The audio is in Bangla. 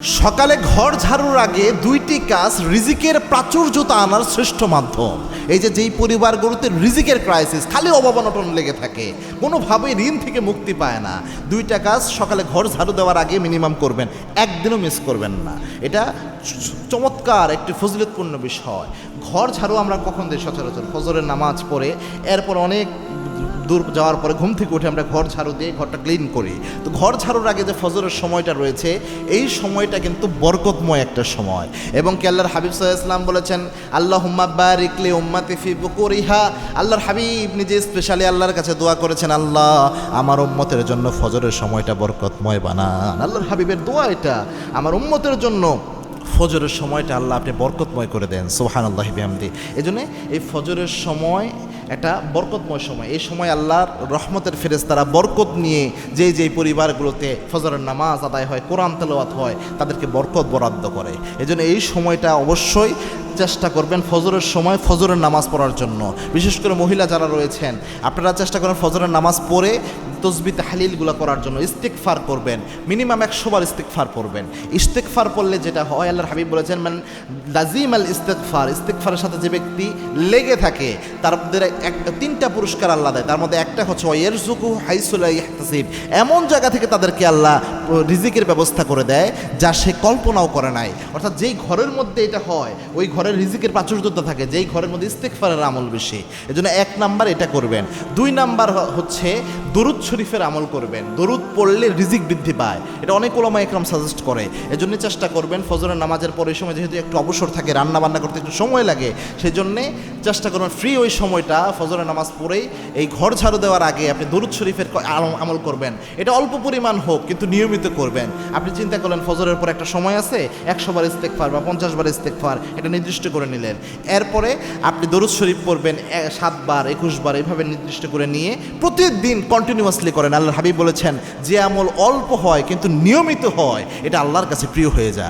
সকালে ঘর ঝাড়ুর আগে দুইটি কাজ রিজিকের প্রাচুর্যতা আনার শ্রেষ্ঠ মাধ্যম। এই যে যেই পরিবারগুলোতে রিজিকের ক্রাইসিস, খালি অভাব অনটন লেগে থাকে, কোনোভাবেই ঋণ থেকে মুক্তি পায় না, দুইটা কাজ সকালে ঘর ঝাড়ু দেওয়ার আগে মিনিমাম করবেন, একদিনও মিস করবেন না। এটা চমৎকার একটি ফজিলতপূর্ণ বিষয়। ঘর ঝাড়ু আমরা কখন দিই? সচরাচর ফজরের নামাজ পড়ে, এরপর অনেক দূর যাওয়ার পরে ঘুম থেকে উঠে আমরা ঘর ঝাড়ু দিয়ে ঘরটা ক্লিন করি। তো ঘর ঝাড়ুর আগে যে ফজরের সময়টা রয়েছে, এই সময়টা কিন্তু বরকতময় একটা সময়। এবং কি আল্লাহর হাবিব সাল্লাল্লাহু আলাইহি ওয়াসাল্লাম বলেছেন, আল্লাহুম্মা বারিক লি উম্মতি ফি বুকুরিহা। আল্লাহর হাবিব নিজে স্পেশালি আল্লাহর কাছে দোয়া করেছেন, আল্লাহ আমার উম্মতের জন্য ফজরের সময়টা বরকতময় বানান। আল্লাহর হাবিবের দোয়া এটা, আমার উম্মতের জন্য ফজরের সময়টা আল্লাহ আপনি বরকতময় করে দেন। সুবহানাল্লাহি বিহামদি। এই জন্যে এই ফজরের সময় একটা বরকতময় সময়। এই সময় আল্লাহর রহমতের ফেরেশতারা বরকত নিয়ে যেই পরিবারগুলোতে ফজরের নামাজ আদায় হয়, কোরআন তেলাওয়াত হয়, তাদেরকে বরকত বরাদ্দ করে। এই জন্য এই সময়টা অবশ্যই চেষ্টা করবেন ফজরের সময় ফজরের নামাজ পড়ার জন্য। বিশেষ করে মহিলা যারা রয়েছেন, আপনারা চেষ্টা করেন ফজরের নামাজ পড়ে তসবিহ তাহলিলগুলো করার জন্য। ইস্তিগফার করবেন, মিনিমাম 100 বার ইস্তিগফার করবেন। ইস্তিগফার করলে যেটা হয়, আল্লাহর হাবিব বলেছেন, মান লাজিম আল ইস্তিগফার, ইস্তিগফারের সাথে যে ব্যক্তি লেগে থাকে তার মধ্যে তিনটা পুরস্কার আল্লাহ দেয়। তার মধ্যে একটা হচ্ছে ওয়ারযুকু হাইসু লা ইয়াহতাসিব, এমন জায়গা থেকে তাদেরকে আল্লাহ রিজিকের ব্যবস্থা করে দেয় যা সে কল্পনাও করে নাই। অর্থাৎ যেই ঘরের মধ্যে এটা হয়, ওই ঘরের রিজিকের প্রাচুর্যতা থাকে, যেই ঘরের মধ্যে ইস্তিগফারের আমল বেশি। এজন্য 1 নাম্বার এটা করবেন। 2 নাম্বার হচ্ছে দরুদ শরীফের আমল করবেন। দরুদ পড়লে রিজিক বৃদ্ধি পায়, এটা অনেক উলামা একরাম সাজেস্ট করে। এজন্য চেষ্টা করবেন ফজরের নামাজের পরে, এই সময় যেহেতু একটু অবসর থাকে, রান্না বান্না করতে একটু সময় লাগে, সেই জন্যে চেষ্টা করবেন ফ্রি ওই সময়টা ফজরের নামাজ পড়েই এই ঘর ঝাড়ু দেওয়ার আগে আপনি দরুদ শরীফের আমল করবেন। এটা অল্প পরিমাণ হোক, কিন্তু নিয়মিত করবেন। আপনি চিন্তা করলেন ফজরের পর একটা সময় আছে, 100 বার ইস্তেগফার বা 50 বার ইস্তেগফার, এটা নির্দিষ্ট করে নিলেন। এরপরে আপনি দরুদ শরীফ পড়বেন 7 বার 21 বার, এভাবে নির্দিষ্ট করে নিয়ে প্রতিদিন কন্টিনিউয়াসলি করেন। আল্লাহর হাবিব বলেছেন, যে আমল অল্প হয় কিন্তু নিয়মিত হয়, এটা আল্লাহর কাছে প্রিয় হয়ে যায়।